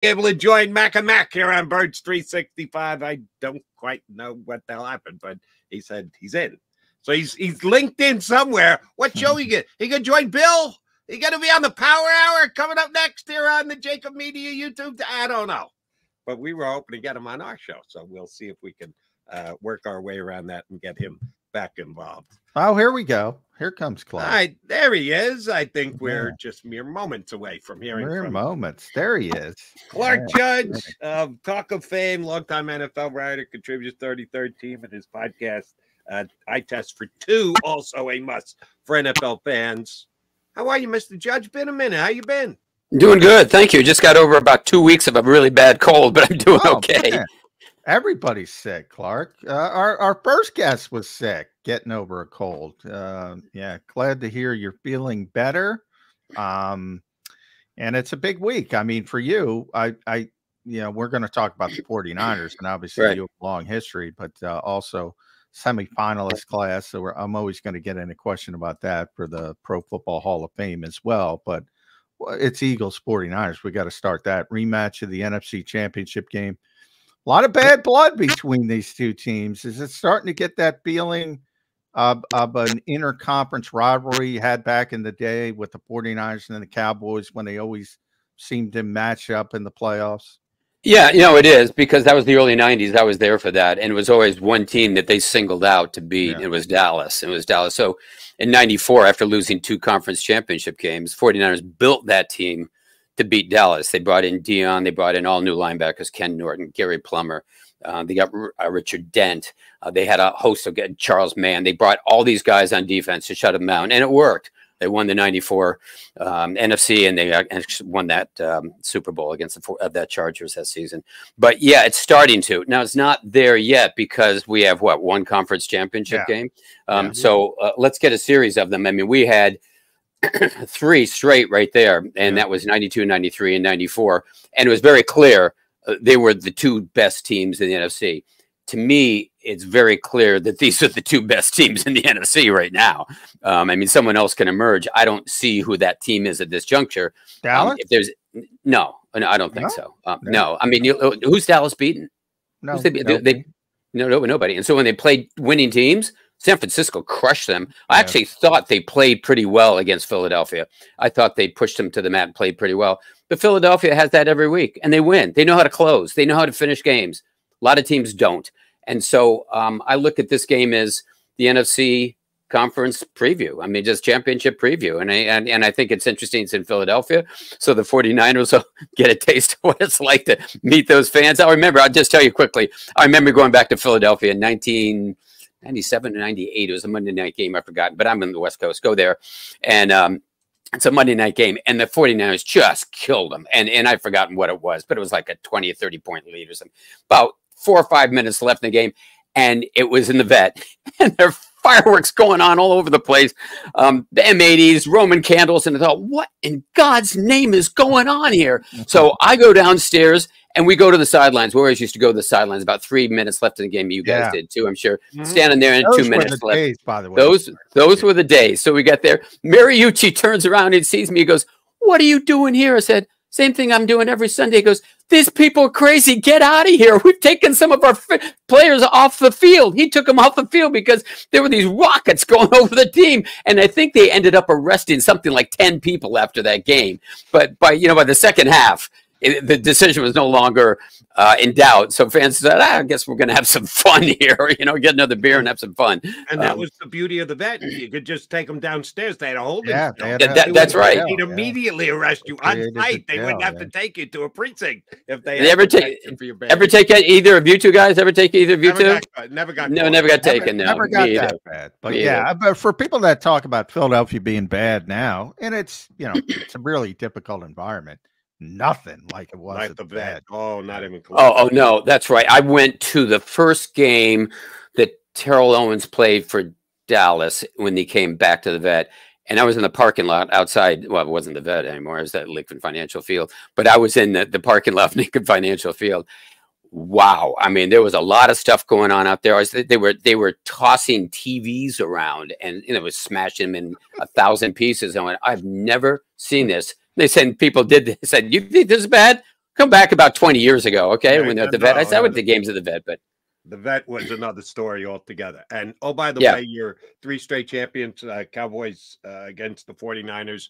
able to join Mac and Mac here on Birds 365. I don't quite know what the hell happened, but he said he's in. So he's linked in somewhere. What show he get? He could join Bill. He got to be on the Power Hour coming up next here on the JAKIB Media YouTube. I don't know, but we were hoping to get him on our show, so we'll see if we can work our way around that and get him back involved. Oh, here we go. Here comes Clark. All right, there he is. I think we're just mere moments away from hearing from him. Moments. There he is. Clark Judge, Talk of Fame, longtime NFL writer, contributes 33rd Team in his podcast, I Test for Two, also a must for NFL fans. How are you, Mr. Judge? Been a minute. How you been? Doing good. Thank you. Just got over about 2 weeks of a really bad cold, but I'm doing okay. Man. Everybody's sick, Clark. Our first guest was sick, getting over a cold. Yeah, glad to hear you're feeling better. And it's a big week. I mean, for you, we're going to talk about the 49ers, and obviously you have a long history, but also semifinalist class. So I'm always going to get in a question about that for the Pro Football Hall of Fame as well. But it's Eagles 49ers. We got to start that rematch of the NFC Championship game. A lot of bad blood between these two teams. Is it starting to get that feeling of an interconference rivalry you had back in the day with the 49ers and the Cowboys when they always seemed to match up in the playoffs? Yeah, it is, because that was the early 90s. I was there for that. And it was always one team that they singled out to beat. Yeah. It was Dallas. So in 94, after losing 2 conference championship games, 49ers built that team to beat Dallas. They brought in Dion. They brought in all new linebackers, Ken Norton, Gary Plummer. They got Richard Dent. They had a host of Charles Mann. They brought all these guys on defense to shut them down, and it worked. They won the 94 NFC, and they won that Super Bowl against the Chargers that season. But, yeah, it's starting to. Now, it's not there yet because we have, one conference championship game? So let's get a series of them. I mean, we had 3 straight right there, and that was 92, 93, and 94. And it was very clear they were the 2 best teams in the NFC. To me, it's very clear that these are the 2 best teams in the NFC right now. I mean, someone else can emerge. I don't see who that team is at this juncture. Dallas? If there's no, I don't think so. No, I mean, who's Dallas beaten? No, nobody. And so when they played winning teams, San Francisco crushed them. I actually thought they played pretty well against Philadelphia. I thought they pushed them to the mat and played pretty well. But Philadelphia has that every week, and they win. They know how to close. They know how to finish games. A lot of teams don't. And so I look at this game as the NFC conference preview. I mean, just championship preview. And I think it's interesting. It's in Philadelphia. So the 49ers will get a taste of what it's like to meet those fans. I'll just tell you quickly. I remember going back to Philadelphia in 1997 and 98. It was a Monday night game. I forgot, but I'm in the West Coast. Go there. And it's a Monday night game, and the 49ers just killed them. And I've forgotten what it was, but it was like a 20 or 30-point lead or something. About 4 or 5 minutes left in the game, and it was in the vet. And there are fireworks going on all over the place. The M80s, Roman candles, and I thought, what in God's name is going on here? So I go downstairs, and we go to the sidelines. We always used to go to the sidelines. About 3 minutes left in the game. You guys did too, I'm sure. Standing there in 2 minutes left. Days, by the way. Those were the days. So we got there. Mariucci turns around and sees me. He goes, "What are you doing here?" I said, "Same thing I'm doing every Sunday." He goes, "These people are crazy. Get out of here. We've taken some of our players off the field." He took them off the field because there were these rockets going over the team. And I think they ended up arresting something like 10 people after that game. But by the second half, the decision was no longer in doubt. So fans said, I guess we're going to have some fun here, get another beer and have some fun. And that was the beauty of the vet. You could just take them downstairs. They had a holding. That's right. They'd immediately arrest you on site. They wouldn't have to take you to a precinct if they ever take either of you two guys ever take either of you two? Never got taken. Never got that bad. But but for people that talk about Philadelphia being bad now, and it's it's a really difficult environment. Nothing like it was like the vet. Oh, not even close. Oh, no, that's right. I went to the first game that Terrell Owens played for Dallas when he came back to the vet. And I was in the parking lot outside. Well, it wasn't the vet anymore. It was at Lincoln Financial Field. But I was in the parking lot of Lincoln Financial Field. Wow. I mean, there was a lot of stuff going on out there. They were tossing TVs around and it was smashing them in 1,000 pieces. I went, I've never seen this. They said people did this. Said, "You think this is bad? come back about 20 years ago, okay? Yeah, When they're at the no, vet. I went no. to the games of the vet, but The vet was another story altogether. And oh, by the Yeah. way, you're 3 straight champions, Cowboys against the 49ers.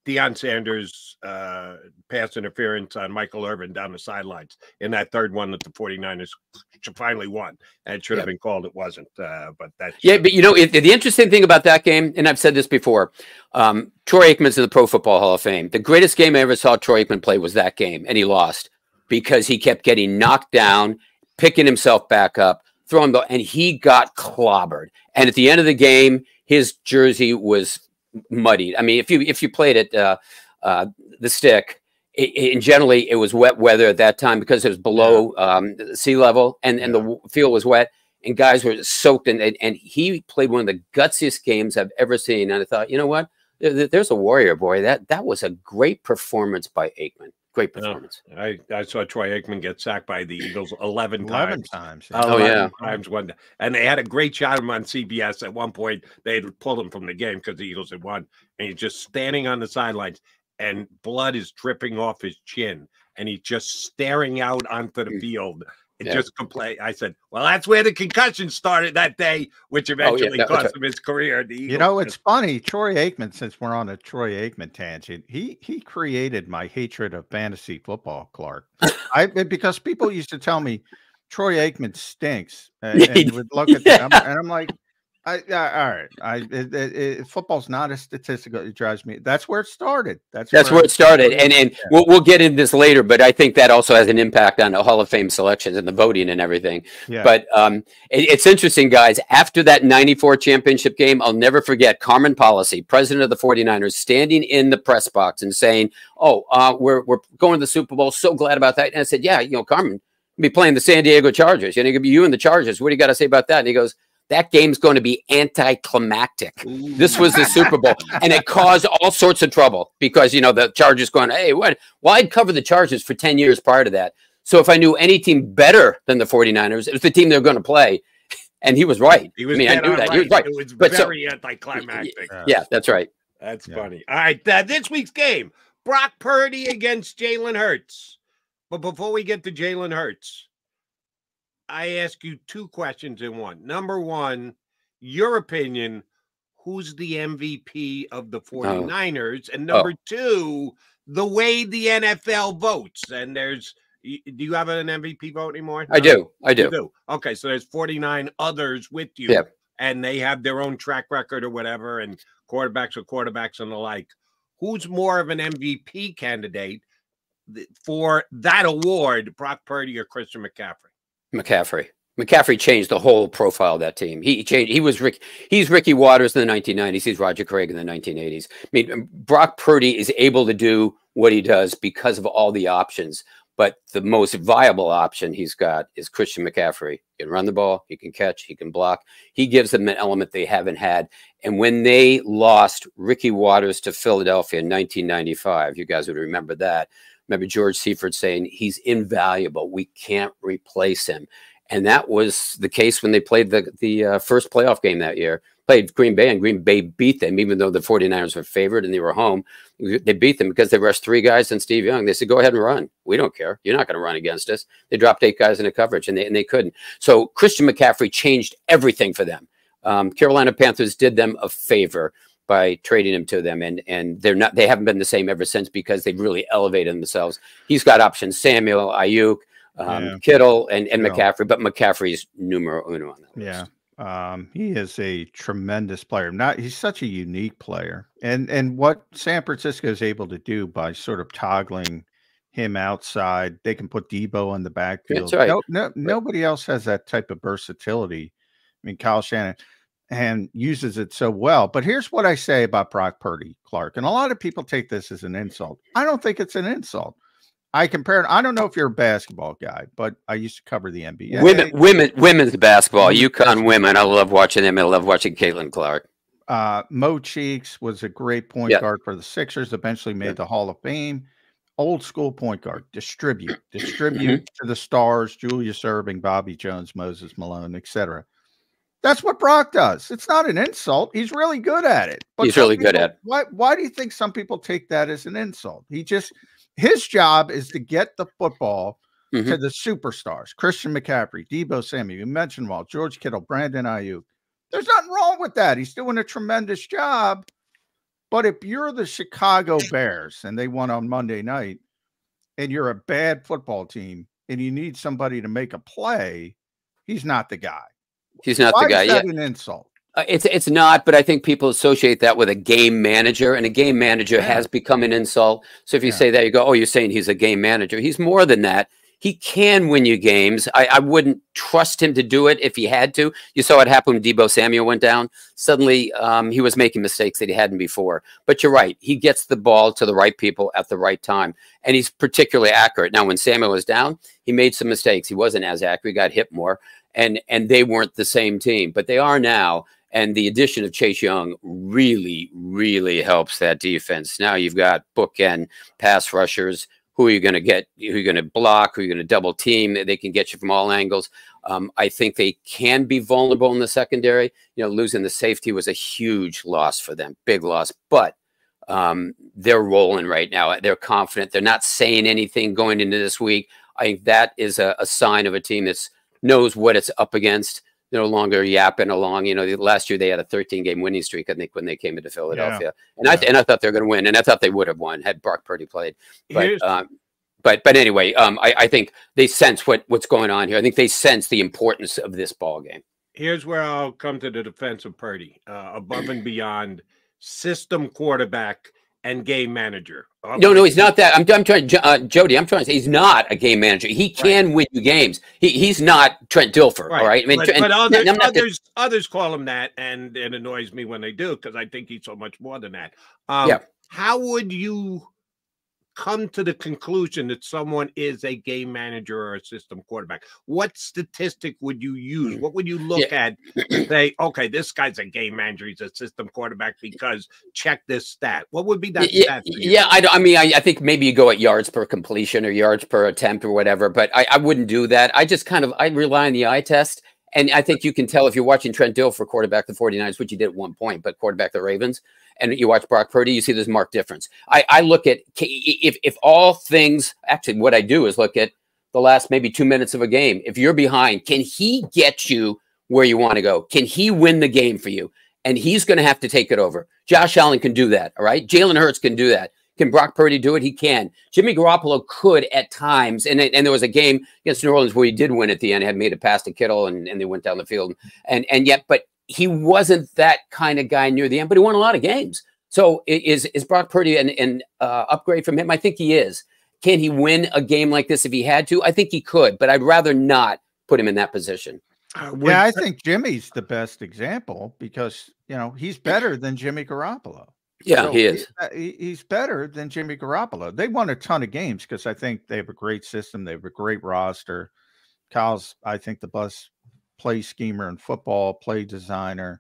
Deion Sanders pass interference on Michael Irvin down the sidelines in that third one that the 49ers finally won. And it should have been called. It wasn't. But that's but you know, the interesting thing about that game, and I've said this before, Troy Aikman's in the Pro Football Hall of Fame. The greatest game I ever saw Troy Aikman play was that game, and he lost because he kept getting knocked down, picking himself back up, throwing the, and he got clobbered. And at the end of the game, his jersey was muddied. I mean, if you played it, the stick, and generally it was wet weather at that time because it was below sea level, and the field was wet, and guys were soaked. And he played one of the gutsiest games I've ever seen. And I thought, you know what? There's a warrior boy. That was a great performance by Aikman. Great performance. I saw Troy Aikman get sacked by the Eagles 11 times. 11 times one day. And they had a great shot of him on CBS at one point. They had pulled him from the game because the Eagles had won. And he's just standing on the sidelines, and blood is dripping off his chin. And he's just staring out onto the field. Just complain. I said, well, that's where the concussion started that day, which eventually cost him his career. You know, it's funny. Troy Aikman, since we're on a Troy Aikman tangent, he created my hatred of fantasy football, Clark. Because people used to tell me Troy Aikman stinks, and would look at them, and I'm like, all right. Football's not a statistical. It drives me. That's where it started. That's where it started. And we'll get into this later, but I think that also has an impact on the Hall of Fame selections and the voting and everything. Yeah. But it's interesting, guys. After that 94 championship game, I'll never forget Carmen Policy, president of the 49ers, standing in the press box and saying, we're going to the Super Bowl. So glad about that. And I said, yeah, you know, Carmen, be playing the San Diego Chargers. You know, you and the Chargers. What do you got to say about that? And he goes, that game's going to be anticlimactic. Ooh. This was the Super Bowl, and it caused all sorts of trouble because, you know, the Chargers going, hey, what? Well, I'd covered the Chargers for 10 years prior to that. So if I knew any team better than the 49ers, it was the team they were going to play. And he was right. He was I knew that. He was right. It was very anticlimactic. Yeah, that's right. That's funny. All right, this week's game, Brock Purdy against Jalen Hurts. But before we get to Jalen Hurts, I ask you 2 questions in one. Number one, your opinion, who's the MVP of the 49ers? And number 2, the way the NFL votes. And do you have an MVP vote anymore? I do. You do. Okay, so there's 49 others with you. Yep. And they have their own track record or whatever, and quarterbacks are quarterbacks and the like. Who's more of an MVP candidate for that award, Brock Purdy or Christian McCaffrey? McCaffrey changed the whole profile of that team. He's Ricky Waters in the 1990s. He's Roger Craig in the 1980s. I mean, Brock Purdy is able to do what he does because of all the options. But the most viable option he's got is Christian McCaffrey. He can run the ball, he can catch, he can block. He gives them an element they haven't had. And when they lost Ricky Waters to Philadelphia in 1995, you guys would remember that. Remember George Seifert saying he's invaluable. We can't replace him. And that was the case when they played the first playoff game that year. Played Green Bay, and Green Bay beat them, even though the 49ers were favored and they were home. They beat them because they rushed 3 guys and Steve Young. They said, go ahead and run. We don't care. You're not going to run against us. They dropped 8 guys into coverage, and they couldn't. So Christian McCaffrey changed everything for them. Carolina Panthers did them a favor by trading him to them, and they haven't been the same ever since because they've really elevated themselves. He's got options: Samuel, Ayuk, Kittle, and McCaffrey, but McCaffrey's numero uno on that list. He is a tremendous player. He's such a unique player, and what San Francisco is able to do by sort of toggling him outside, they can put Debo in the backfield. That's right. Nobody else has that type of versatility. I mean, Kyle Shanahan uses it so well. But here's what I say about Brock Purdy, Clark, and a lot of people take this as an insult. I don't think it's an insult. I don't know if you're a basketball guy, but I used to cover the NBA. Women's basketball, UConn women. I love watching them. I love watching Caitlin Clark. Mo Cheeks was a great point guard for the Sixers, eventually made the Hall of Fame. Old school point guard, distribute to the stars, Julius Erving, Bobby Jones, Moses Malone, etc. That's what Brock does. It's not an insult. He's really good at it. But he's really good at it. Why do you think some people take that as an insult? His job is to get the football to the superstars, Christian McCaffrey, Deebo Samuel, you mentioned Walt, George Kittle, Brandon Ayuk. There's nothing wrong with that. He's doing a tremendous job. But if you're the Chicago Bears and they won on Monday night and you're a bad football team and you need somebody to make a play, he's not the guy. He's not the guy. Is that an insult? It's not, but I think people associate that with a game manager, and a game manager has become an insult. So if you say that, you go, oh, you're saying he's a game manager. He's more than that. He can win you games. I wouldn't trust him to do it if he had to. You saw what happened when Deebo Samuel went down. Suddenly, he was making mistakes that he hadn't before. But you're right. He gets the ball to the right people at the right time, and he's particularly accurate. Now, when Samuel was down, he made some mistakes. He wasn't as accurate. He got hit more, and they weren't the same team. But they are now. And the addition of Chase Young really, really helps that defense. Now you've got bookend pass rushers. Who are you going to get? Who are you going to block? Who are you going to double team? They can get you from all angles. I think they can be vulnerable in the secondary. You know, losing the safety was a huge loss for them, big loss. But they're rolling right now. They're confident. They're not saying anything going into this week. I think that is a sign of a team that knows what it's up against. They're no longer yapping along. You know, last year they had a 13-game winning streak, I think, when they came into Philadelphia. And I thought they were going to win, and I thought they would have won had Brock Purdy played. But anyway, I think they sense what's going on here. I think they sense the importance of this ball game. Here's where I'll come to the defense of Purdy, above and beyond system quarterback and game manager. No, he's not that. I'm trying, Jody. I'm trying to say he's not a game manager. He can win you games. He's not Trent Dilfer. All right. I mean, but others call him that, and it annoys me when they do because I think he's so much more than that. How would you come to the conclusion that someone is a game manager or a system quarterback? What statistic would you use? What would you look at to say, okay, this guy's a game manager, he's a system quarterback because check this stat? What would be that stat? I think maybe you go at yards per completion or yards per attempt or whatever, but I wouldn't do that. I rely on the eye test. And I think you can tell if you're watching Trent Dilfer quarterback the 49ers, which he did at one point, but quarterback the Ravens, and you watch Brock Purdy, you see this marked difference. I look at if all things, actually what I do is look at the last maybe 2 minutes of a game. If you're behind, can he get you where you want to go? Can he win the game for you? And he's going to have to take it over. Josh Allen can do that, all right? Jalen Hurts can do that. Can Brock Purdy do it? He can. Jimmy Garoppolo could at times. And there was a game against New Orleans where he did win at the end, had made a pass to Kittle, and they went down the field. And yet, but he wasn't that kind of guy near the end, but he won a lot of games. So is Brock Purdy an upgrade from him? I think he is. Can he win a game like this if he had to? I think he could, but I'd rather not put him in that position. I think Jimmy's the best example because, you know, he's better than Jimmy Garoppolo. Yeah, so he is. He's better than Jimmy Garoppolo. They won a ton of games because I think they have a great system. They have a great roster. Kyle's, I think, the best play schemer in football, play designer.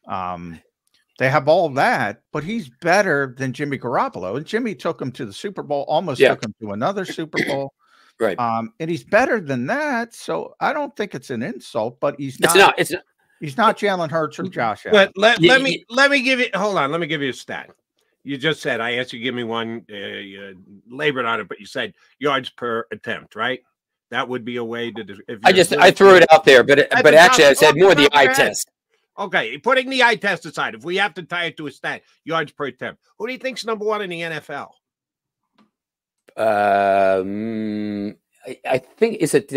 They have all that, but he's better than Jimmy Garoppolo. And Jimmy took him to the Super Bowl, almost took him to another Super Bowl. Right. And he's better than that. So I don't think it's an insult, but he's not. It's not. He's not Jalen Hurts or Josh Allen. But let me give you. Hold on. Let me give you a stat. You just said I asked you to give me one. You labored on it, but you said yards per attempt, right? That would be a way to. I threw it out there, but actually I said more the eye test. Okay, putting the eye test aside, if we have to tie it to a stat, yards per attempt, who do you think's number one in the NFL? I think is it.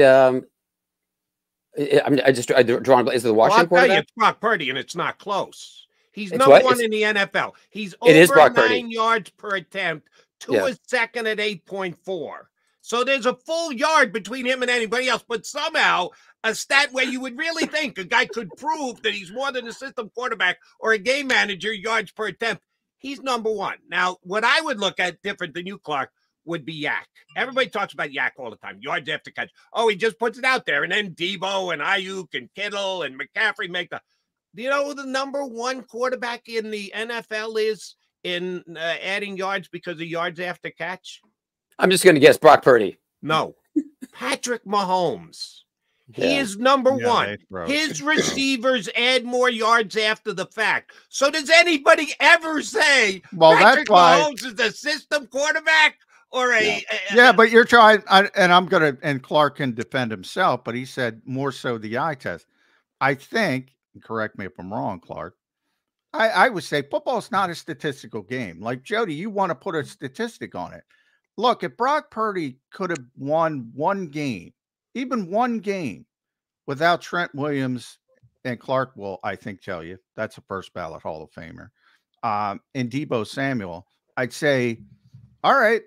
I drawn. Is it the Washington quarterback? It's Brock Purdy, and it's not close. He's number one in the NFL. He's over 9 yards per attempt to a second at 8.4. So there's a full yard between him and anybody else. But somehow, a stat where you would really think a guy could prove that he's more than a system quarterback or a game manager, yards per attempt, he's number one. Now, what I would look at different than you, Clark, would be Yak. Everybody talks about Yak all the time. Yards after catch. Oh, he just puts it out there. And then Deebo and Ayuk and Kittle and McCaffrey make the. Do you know who the number one quarterback in the NFL is in adding yards because of yards after catch? I'm just going to guess Brock Purdy. No. Patrick Mahomes. He is number one. His receivers add more yards after the fact. So does anybody ever say Patrick Mahomes is a system quarterback? or yeah, but you're trying, and I'm going to, and Clark can defend himself, but he said more so the eye test. I think, and correct me if I'm wrong, Clark, I would say football is not a statistical game. Like, Jody, you want to put a statistic on it. Look, if Brock Purdy could have won one game, even one game, without Trent Williams, and Clark will, I think, tell you, that's a first ballot Hall of Famer, and Deebo Samuel, I'd say, all right,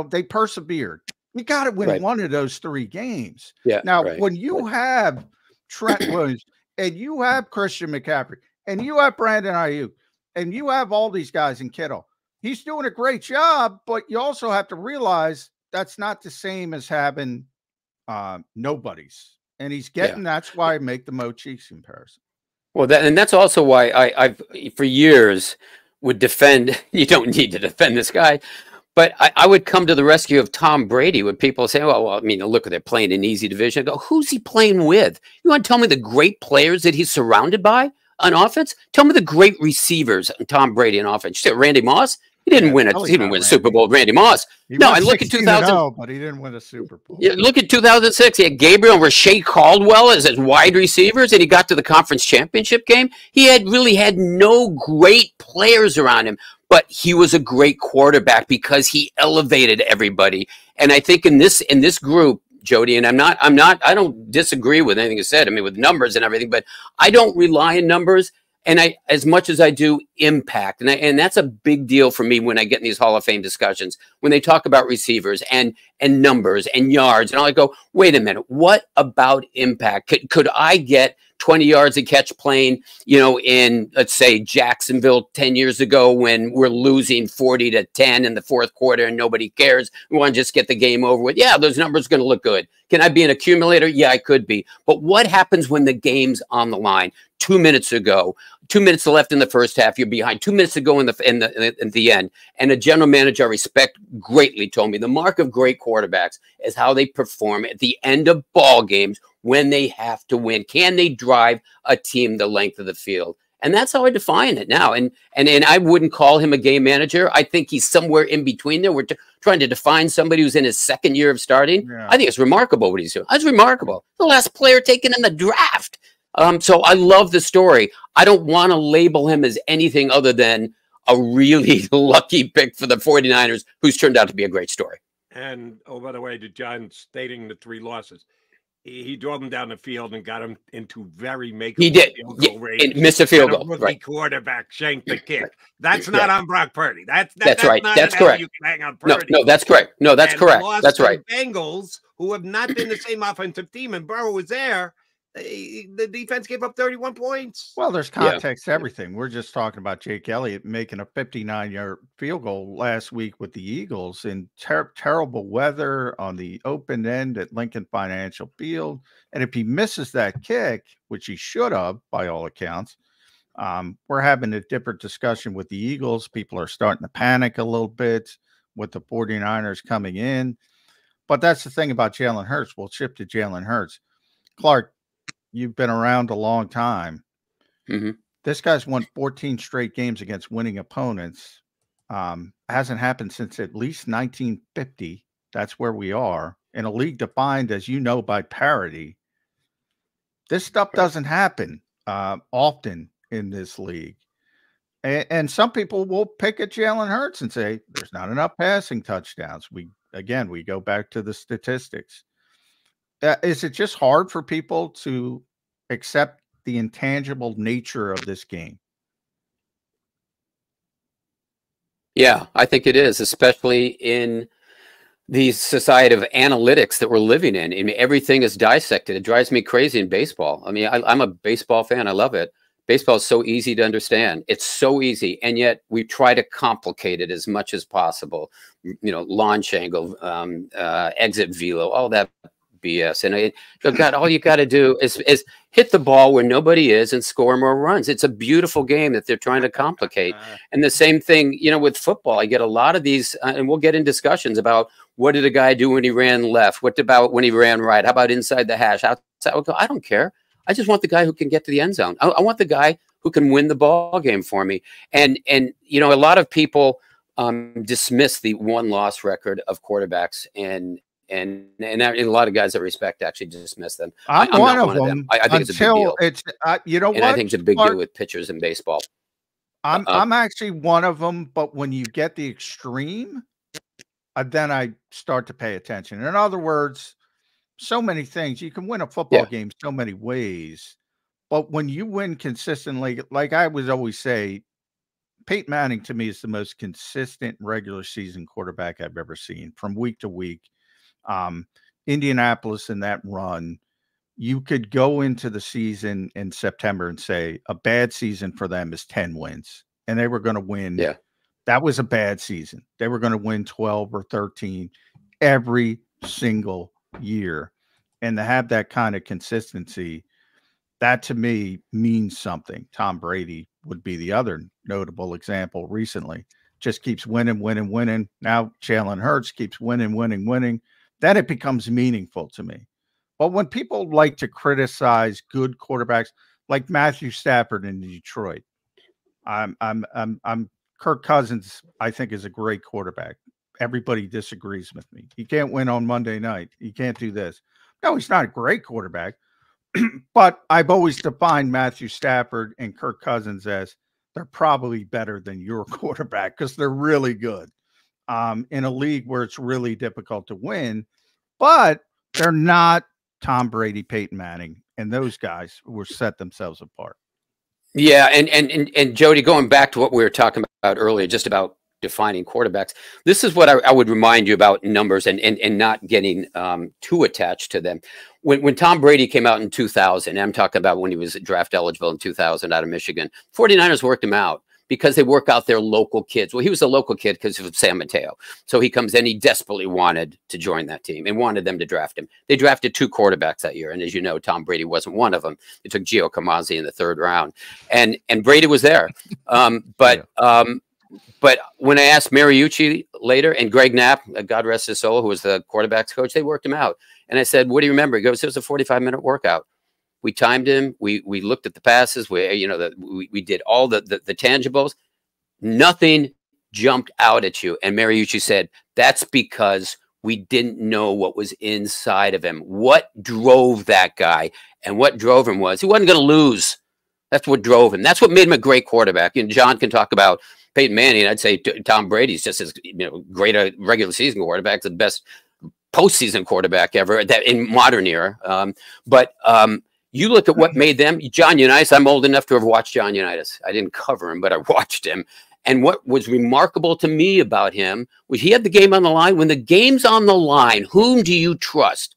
they persevered. You got to win one of those 3 games. Yeah. Now, when you have Trent Williams and you have Christian McCaffrey and you have Brandon Ayuk and you have all these guys in Kittle, he's doing a great job, but you also have to realize that's not the same as having nobodies. And he's getting, that's why I make the Mo Cheeks comparison. Well, that's also why I've for years would defend, you don't need to defend this guy, but I would come to the rescue of Tom Brady when people say, well, I mean, look, they're playing an easy division. I go, who's he playing with? You want to tell me the great players that he's surrounded by on offense? Tell me the great receivers on Tom Brady on offense. You say Randy Moss? He didn't win a Super Bowl. Randy Moss. No, and look at 2000. But he didn't win a Super Bowl. Yeah, look at 2006. He had Gabriel and Rashae Caldwell as his wide receivers, and he got to the conference championship game. He really had no great players around him, but he was a great quarterback because he elevated everybody. And I think in this group, Jody, and I don't disagree with anything you said. I mean, with numbers and everything, but I don't rely on numbers. And as much as I do impact, and that's a big deal for me when I get in these Hall of Fame discussions, when they talk about receivers and numbers and yards, and I go, wait a minute, what about impact? Could I get 20 yards a catch playing, in, let's say, Jacksonville 10 years ago when we're losing 40-10 in the 4th quarter and nobody cares? We want to just get the game over with. Yeah, those numbers are going to look good. Can I be an accumulator? Yeah, I could be. But what happens when the game's on the line? 2 minutes ago, 2 minutes left in the first half, you're behind. 2 minutes to go in the end. And a general manager I respect greatly told me the mark of great quarterbacks is how they perform at the end of ball games when they have to win. Can they drive a team the length of the field? And that's how I define it now. And I wouldn't call him a game manager. I think he's somewhere in between there. We're trying to define somebody who's in his 2nd year of starting. Yeah. I think it's remarkable what he's doing. It's remarkable. The last player taken in the draft. So I love the story. I don't want to label him as anything other than a really lucky pick for the 49ers, who's turned out to be a great story. And, oh, by the way, to John stating the 3 losses, he drove him down the field and got him into very makeable field goal range. And missed a field goal. Rookie quarterback shanked the kick. That's not on Brock Purdy. That's right. That's correct. You can hang on Purdy. No, that's correct. No, that's correct. That's right. Bengals, who have not been the same offensive team, and Burrow was there. The defense gave up 31 points. Well, there's context to everything. We're just talking about Jake Elliott making a 59-yard field goal last week with the Eagles in terrible weather on the open end at Lincoln Financial Field. And if he misses that kick, which he should have by all accounts, we're having a different discussion with the Eagles. People are starting to panic a little bit with the 49ers coming in. But that's the thing about Jalen Hurts. We'll shift to Jalen Hurts. Clark, you've been around a long time. Mm-hmm. This guy's won 14 straight games against winning opponents. Hasn't happened since at least 1950. That's where we are. In a league defined, as you know, by parity. This stuff doesn't happen often in this league. And some people will pick at Jalen Hurts and say, there's not enough passing touchdowns. We go back to the statistics. Is it just hard for people to accept the intangible nature of this game? Yeah, I think it is, especially in the society of analytics that we're living in. I mean, everything is dissected. It drives me crazy in baseball. I mean, I'm a baseball fan. I love it. Baseball is so easy to understand. It's so easy, and yet we try to complicate it as much as possible. Launch angle, exit velo, all that BS. And God, all you got to do is hit the ball where nobody is and score more runs. It's a beautiful game that they're trying to complicate. And the same thing, with football. I get a lot of these, and we'll get in discussions about what did a guy do when he ran left? What about when he ran right? How about inside the hash? Outside? I don't care. I just want the guy who can get to the end zone. I want the guy who can win the ball game for me. And a lot of people dismiss the one-loss record of quarterbacks, and a lot of guys that respect actually dismiss them. I'm not one of them. I think it's a big deal. It's you know and what? I think it's a big deal with pitchers in baseball. I'm actually one of them, but when you get the extreme, then I start to pay attention. In other words, so many things. You can win a football game so many ways, but when you win consistently, like I would always say, Peyton Manning to me is the most consistent regular season quarterback I've ever seen from week to week. Indianapolis in that run, you could go into the season in September and say a bad season for them is 10 wins, and they were going to win. Yeah. That was a bad season. They were going to win 12 or 13 every single year. And to have that kind of consistency, that to me means something. Tom Brady would be the other notable example recently. Just keeps winning, winning, winning. Now Jalen Hurts keeps winning, winning, winning. Then it becomes meaningful to me. But when people like to criticize good quarterbacks like Matthew Stafford in Detroit, I'm Kirk Cousins, I think, is a great quarterback. Everybody disagrees with me. He can't win on Monday night. He can't do this. No, he's not a great quarterback. But I've always defined Matthew Stafford and Kirk Cousins as they're probably better than your quarterback because they're really good in a league where it's really difficult to win. But they're not Tom Brady, Peyton Manning, and those guys will set themselves apart. Yeah, and Jody, going back to what we were talking about earlier, just about defining quarterbacks, this is what I would remind you about numbers and not getting too attached to them. When Tom Brady came out in 2000, and I'm talking about when he was draft eligible in 2000 out of Michigan, 49ers worked him out because they work out their local kids. Well, he was a local kid because of San Mateo. So he comes in, he desperately wanted to join that team and wanted them to draft him. They drafted 2 quarterbacks that year. And as you know, Tom Brady wasn't one of them. They took Gio Camazzi in the 3rd round. And Brady was there. But when I asked Mariucci later and Greg Knapp, God rest his soul, who was the quarterback's coach, they worked him out. And I said, what do you remember? He goes, it was a 45-minute workout. We timed him. We looked at the passes. We did all the tangibles. Nothing jumped out at you. And Mariucci said, that's because we didn't know what was inside of him. What drove that guy? And what drove him was he wasn't going to lose. That's what drove him. That's what made him a great quarterback. And John can talk about Peyton Manning. I'd say Tom Brady's just as great a regular season quarterback, the best postseason quarterback ever that in modern era. You look at what made them. John Unitas, I'm old enough to have watched John Unitas. I didn't cover him, but I watched him. And what was remarkable to me about him was he had the game on the line. When the game's on the line, whom do you trust?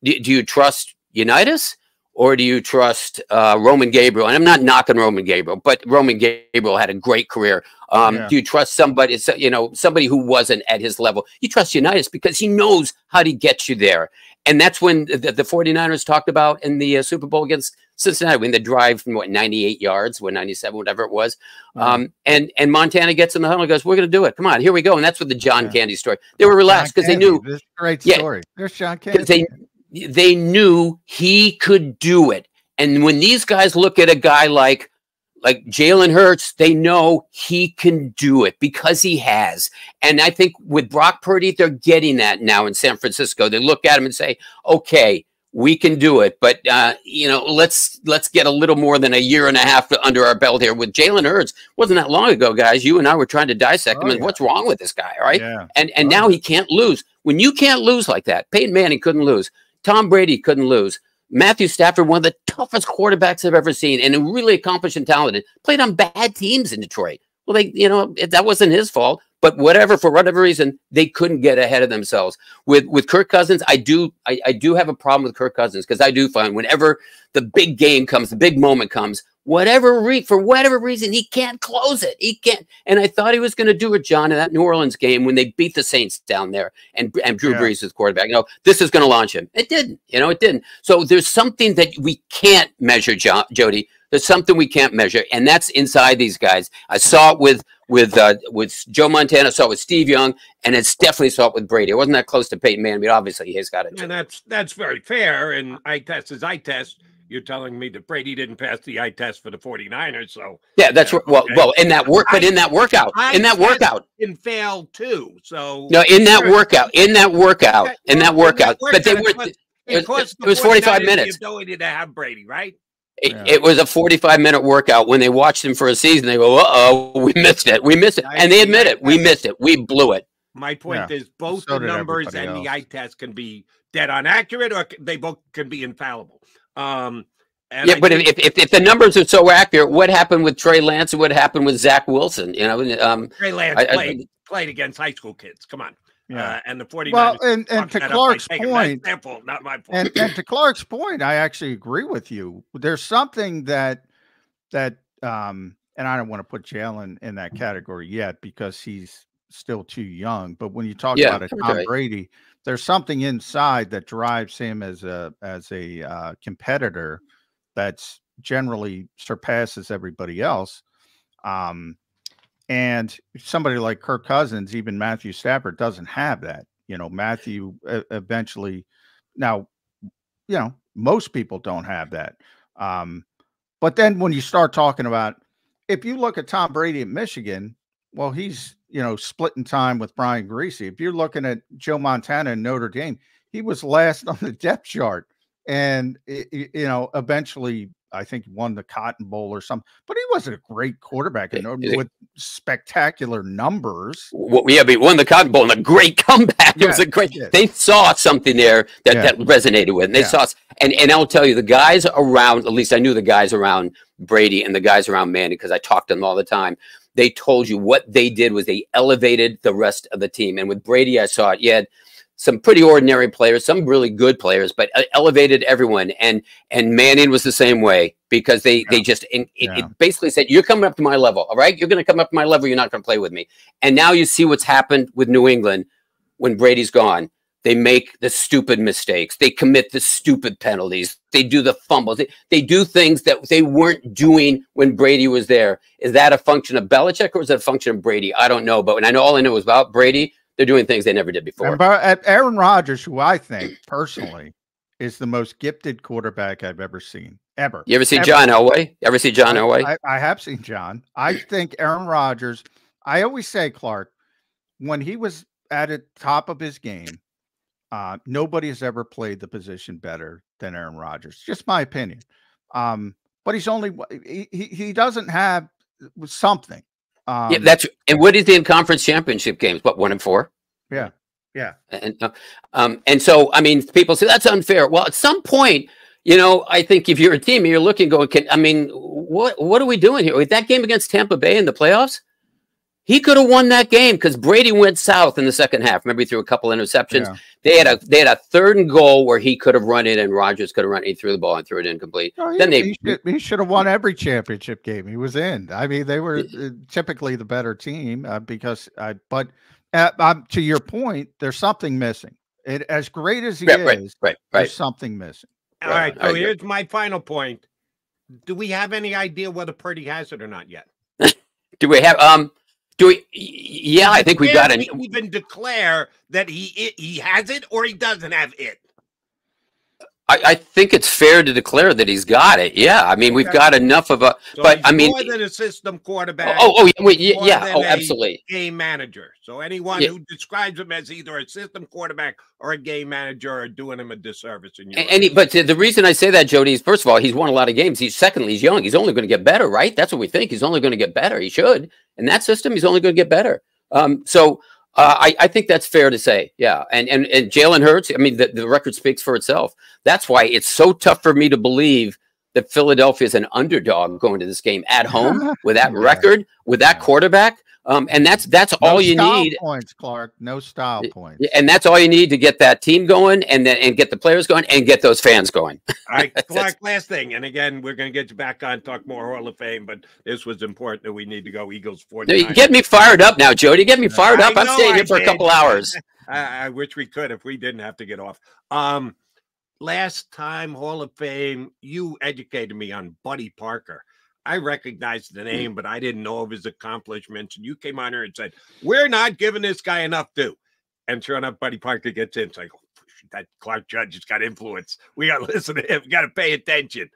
Do you trust Unitas? Or do you trust Roman Gabriel? And I'm not knocking Roman Gabriel, but Roman Gabriel had a great career. Do you trust somebody, somebody who wasn't at his level? You trust Unitas because he knows how to get you there. And that's when the 49ers talked about in the Super Bowl against Cincinnati, when they drive from 98 yards, 97, whatever it was. And Montana gets in the huddle and goes, we're going to do it. Come on, here we go. And that's what the John Candy story. They were relaxed because they knew. This is a great story. There's John Candy. They knew he could do it. And when these guys look at a guy like Jalen Hurts, they know he can do it because he has. And I think with Brock Purdy, they're getting that now in San Francisco. They look at him and say, okay, we can do it. But, let's get a little more than a year and a half under our belt here. With Jalen Hurts, wasn't that long ago, guys. You and I were trying to dissect him and what's wrong with this guy, right? Yeah. And now he can't lose. When you can't lose like that, Peyton Manning couldn't lose. Tom Brady couldn't lose. Matthew Stafford, one of the toughest quarterbacks I've ever seen, and really accomplished and talented, played on bad teams in Detroit. Well, that wasn't his fault, but for whatever reason, they couldn't get ahead of themselves. With Kirk Cousins, I do have a problem with Kirk Cousins because I do find whenever the big game comes, the big moment comes, for whatever reason, he can't close it. He can't. And I thought he was going to do it, John, in that New Orleans game when they beat the Saints down there and Drew Brees was quarterback. This is going to launch him. It didn't. It didn't. So there's something that we can't measure, Jody. There's something we can't measure, and that's inside these guys. I saw it with Joe Montana, I saw it with Steve Young, and it's definitely saw it with Brady. It wasn't that close to Peyton Manning, but obviously he's got it too. And that's very fair. And I test as I test. you're telling me that Brady didn't pass the eye test for the 49ers. So yeah, that's okay. well, in that workout, can fail too. So no, in that workout, but they were. It was 45 minutes. The ability to have Brady, right? It was a 45-minute workout. When they watched him for a season, they go, "Uh-oh, we missed it. And they admit it. We missed it. We blew it. My point is both the numbers and the eye test can be dead on accurate, or they both can be infallible. But if the numbers are so accurate, what happened with Trey Lance and what happened with Zach Wilson? You know, Trey Lance played against high school kids. Come on. Yeah. And the 49ers. Well, and to Clark's point, example, not my point. And to Clark's point, I actually agree with you. There's something that and I don't want to put Jalen in that category yet because he's still too young. But when you talk about Tom Brady, there's something inside that drives him as a competitor that's generally surpasses everybody else. And somebody like Kirk Cousins, even Matthew Stafford, doesn't have that. You know, Matthew eventually, now, you know, most people don't have that. But then when you start talking about, if you look at Tom Brady at Michigan, well, he's, you know, splitting time with Brian Griese. If you're looking at Joe Montana in Notre Dame, he was last on the depth chart. And, you know, eventually, I think he won the Cotton Bowl or something, but he wasn't a great quarterback with spectacular numbers. Well, yeah, but he won the Cotton Bowl and a great comeback. It was a great. They saw something there that resonated with. And they saw, and I'll tell you, the guys around, at least I knew the guys around Brady and the guys around Manning because I talked to them all the time. They told you what they did was they elevated the rest of the team. And with Brady, I saw it. You had some pretty ordinary players, some really good players, but elevated everyone. And Manning was the same way because they just it basically said, "You're coming up to my level, all right? You're going to come up to my level. You're not going to play with me." And now you see what's happened with New England when Brady's gone. They make the stupid mistakes. They commit the stupid penalties. They do the fumbles. They do things that they weren't doing when Brady was there. Is that a function of Belichick or is that a function of Brady? I don't know. But when all I know was about Brady, they're doing things they never did before. At Aaron Rodgers, who I think personally is the most gifted quarterback I've ever seen, ever. You ever see John Elway? Ever see John Elway? I have seen John. I think Aaron Rodgers, I always say, Clark, when he was at the top of his game, nobody has ever played the position better than Aaron Rodgers. Just my opinion. But he's only, he doesn't have something. And what is the in conference championship games? What, 1-4? Yeah. Yeah. And so, I mean, people say that's unfair. Well, at some point, you know, I think if you're a team and you're looking, going, what are we doing here? With that game against Tampa Bay in the playoffs, he could have won that game because Brady went south in the second half. Remember, he threw a couple interceptions. Yeah. They had a 3rd and goal where he could have run it and Rodgers could have run it. He threw the ball and threw it incomplete. Oh, he should have won every championship game he was in. I mean, they were typically the better team but to your point, there's something missing. As great as he is, there's something missing. All right. So here's my final point. Do we have any idea whether Purdy has it or not yet? Do we have yeah, I think we got it. Even declare that he has it or he doesn't have it. I think it's fair to declare that he's got it. Yeah, I mean, we've got enough of a. So but I mean, more than a system quarterback. Absolutely. Game manager. So anyone who describes him as either a system quarterback or a game manager are doing him a disservice. But the reason I say that, Jody, is first of all, he's won a lot of games. Secondly, he's young. He's only going to get better, right? That's what we think. He's only going to get better. He should. In that system, he's only going to get better. I think that's fair to say. Yeah. And Jalen Hurts, I mean, the record speaks for itself. That's why it's so tough for me to believe that Philadelphia is an underdog going to this game at home with that record, with that quarterback. And that's all you need. Points, Clark. No style points. And that's all you need to get that team going and get the players going and get those fans going. All right, Clark, last thing. And again, we're going to get you back on, talk more Hall of Fame, but this was important that we need to go Eagles 49. You get me fired up now, Jody. Get me fired up. I'm staying here for a couple hours. I wish we could if we didn't have to get off. Last time Hall of Fame, you educated me on Buddy Parker. I recognized the name, but I didn't know of his accomplishments. And you came on here and said, we're not giving this guy enough due. And sure enough, Buddy Parker gets in. It's like, oh, that Clark Judge has got influence. We got to listen to him. We got to pay attention.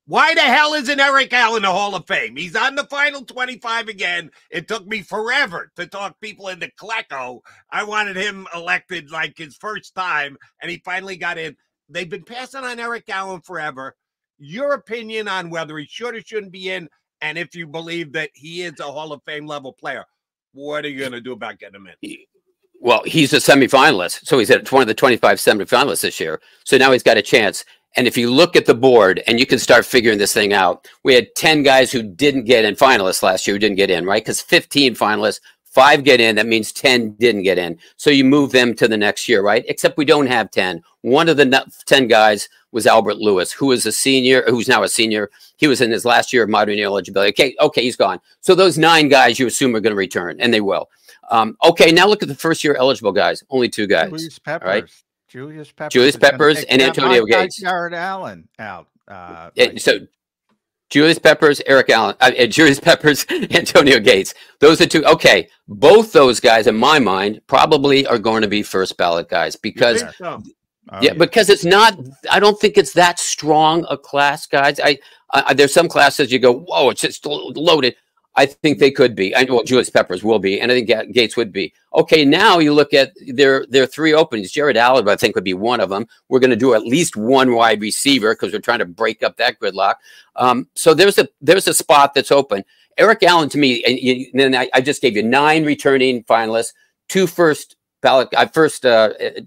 Why the hell isn't Eric Allen the Hall of Fame? He's on the final 25 again. It took me forever to talk people into Klecko. I wanted him elected like his first time, and he finally got in. They've been passing on Eric Allen forever. Your opinion on whether he should or shouldn't be in, and if you believe that he is a Hall of Fame level player, what are you going to do about getting him in? Well, he's a semifinalist. So he's at one of the 25 semifinalists this year. So now he's got a chance. And if you look at the board and you can start figuring this thing out, we had 10 guys who didn't get in, finalists last year who didn't get in, right? Because 15 finalists, 5 get in. That means 10 didn't get in. So you move them to the next year, right? Except we don't have 10. One of the 10 guys was Albert Lewis, who is a senior, who's now a senior. He was in his last year of modern eligibility. Okay, he's gone. So those 9 guys you assume are going to return, and they will. Okay, now look at the first year eligible guys. Only 2 guys. Julius Peppers. Right? Julius Peppers and Antonio Gates. Jared Allen out. So Julius Peppers, Eric Allen, Julius Peppers, Antonio Gates. Those are 2. Okay, both those guys, in my mind, probably are going to be first ballot guys because, because it's not. I don't think it's that strong a class, guys. There's some classes you go, whoa, it's just loaded. I think they could be. Well, Julius Peppers will be, and I think Gates would be. Okay, now you look at their 3 openings. Jared Allen, I think, would be one of them. We're going to do at least 1 wide receiver because we're trying to break up that gridlock. So there's a spot that's open. Eric Allen, to me, and then I just gave you 9 returning finalists, 2 first ballot, first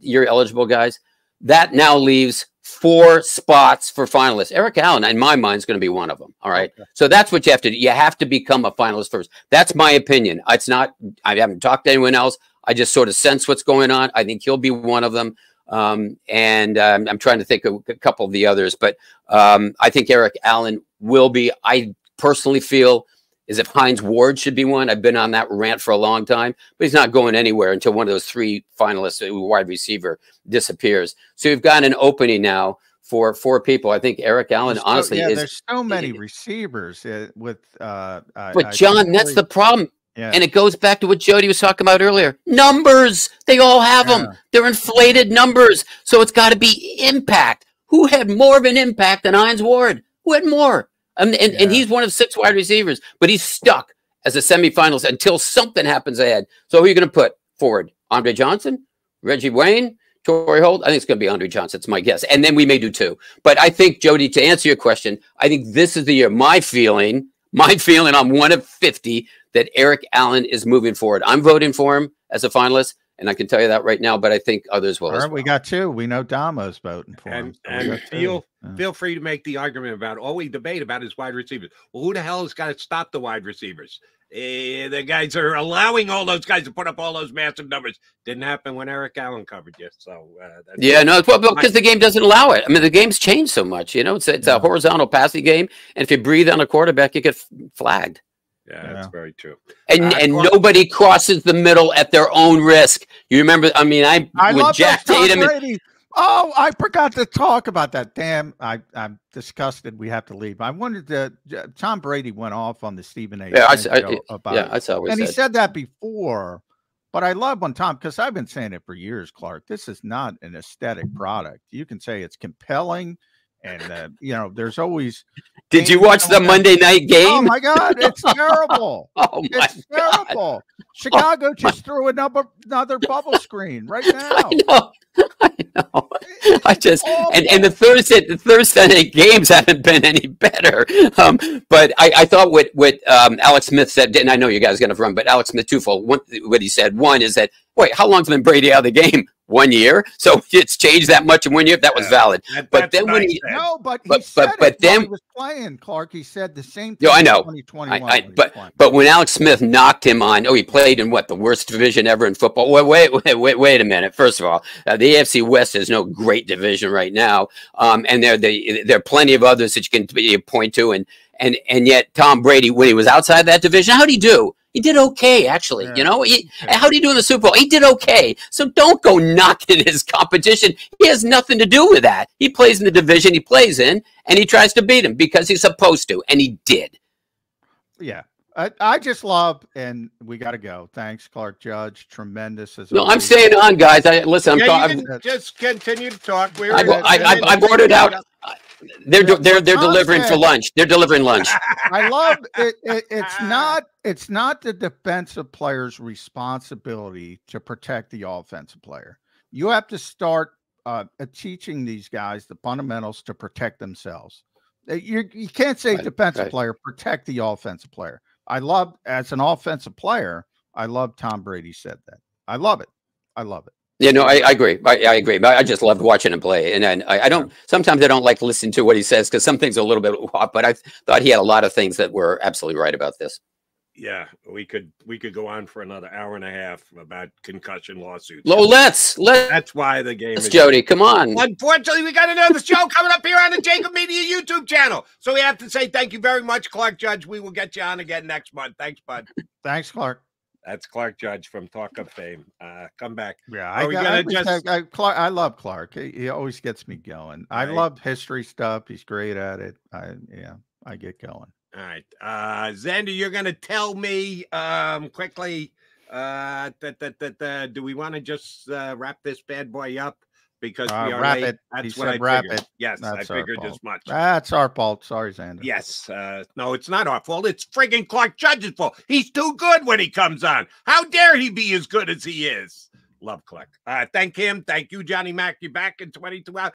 year eligible guys. That now leaves 4 spots for finalists. Eric Allen, in my mind, is going to be one of them. All right. Okay. So that's what you have to do. You have to become a finalist first. That's my opinion. It's not, I haven't talked to anyone else. I just sort of sense what's going on. I think he'll be one of them. I'm trying to think of a couple of the others, but I think Eric Allen will be. I personally feel as if Hines Ward should be one. I've been on that rant for a long time, but he's not going anywhere until one of those 3 finalists, wide receiver, disappears. So you've got an opening now for 4 people. I think Eric Allen, honestly, there's so many receivers with. But John, that's the problem. Yeah. And it goes back to what Jody was talking about earlier. Numbers. They all have them. They're inflated numbers. So it's got to be impact. Who had more of an impact than Hines Ward? Who had more? And he's one of 6 wide receivers, but he's stuck as a semifinalist until something happens ahead. So who are you going to put forward? Andre Johnson, Reggie Wayne, Torrey Holt? I think it's going to be Andre Johnson. It's my guess. And then we may do 2. But I think, Jody, to answer your question, I think this is the year. My feeling, I'm one of 50 that Eric Allen is moving forward. I'm voting for him as a finalist. And I can tell you that right now, but I think others will. All right, we got 2. We know Damo's voting for him. And feel free to make the argument about all we debate about is wide receivers. Well, who the hell has got to stop the wide receivers? The guys are allowing all those guys to put up all those massive numbers. Didn't happen when Eric Allen covered you. So because the game doesn't allow it. I mean, the game's changed so much. You know, it's a horizontal passing game, and if you breathe on a quarterback, you get flagged. Yeah, that's very true. And nobody crosses the middle at their own risk. You remember? I mean, I love Jack Tatum. Oh, I forgot to talk about that. Damn, I'm disgusted. We have to leave. I wanted to. Tom Brady went off on the Stephen A. show about it. I saw what he said that before. But I love when Tom, because I've been saying it for years, Clark. This is not an aesthetic product. You can say it's compelling. And, there's always. Did you watch the Monday night game? Oh, my God. It's terrible. It's terrible. Chicago just threw another bubble screen right now. I know. And the Thursday night games haven't been any better. But I thought what Alex Smith said, and I know you guys are going to run, but Alex Smith twofold. What he said, one is that, wait, how long's been Brady out of the game? 1 year. So it's changed that much in 1 year. That was valid. But then when he was playing, Clark, he said the same thing. I know. 2021. But when Alex Smith knocked him on, he played in the worst division ever in football. Wait a minute. First of all, the AFC West is no great division right now, and there are plenty of others that you can point to, and yet Tom Brady, when he was outside that division, how'd he do? He did okay, actually. How do you do in the Super Bowl? He did okay. So don't go knocking his competition. He has nothing to do with that. He plays in the division he plays in, and he tries to beat him because he's supposed to, and he did. Yeah. I just love, and we got to go. Thanks, Clark Judge. Tremendous as No, I'm always. staying on, guys. Listen. Yeah, you can just continue to talk. I've ordered out. They're delivering for lunch. They're delivering lunch. I love it. It's not the defensive player's responsibility to protect the offensive player. You have to start teaching these guys the fundamentals to protect themselves. You can't say defensive player, protect the offensive player. I love, as an offensive player, I love Tom Brady said that. I love it. I love it. Yeah, no, I agree. I agree. I just loved watching him play. And then I don't, sometimes I don't like listening to what he says because some things are a little bit off, but I thought he had a lot of things that were absolutely right about this. Yeah, we could go on for another hour and a half about concussion lawsuits. Well, let's. That's why the game is Jody, come on. Unfortunately, we got another show coming up here on the JAKIB Media YouTube channel. So we have to say thank you very much, Clark Judge. We will get you on again next month. Thanks, bud. Thanks, Clark. That's Clark Judge from Talk of Fame. Come back. Yeah, I love Clark. He always gets me going. Right. I love history stuff. He's great at it. I get going. All right, Xander, you're going to tell me quickly do we want to just wrap this bad boy up because we are wrap late? it. That's he what I wrap figured. It. Yes, That's I figured as much. That's our fault. Sorry, Xander. Yes, no, it's not our fault. It's friggin' Clark Judge's fault. He's too good when he comes on. How dare he be as good as he is? Love Clark. Thank him. Thank you, Johnny Mack. You're back in 22 hours.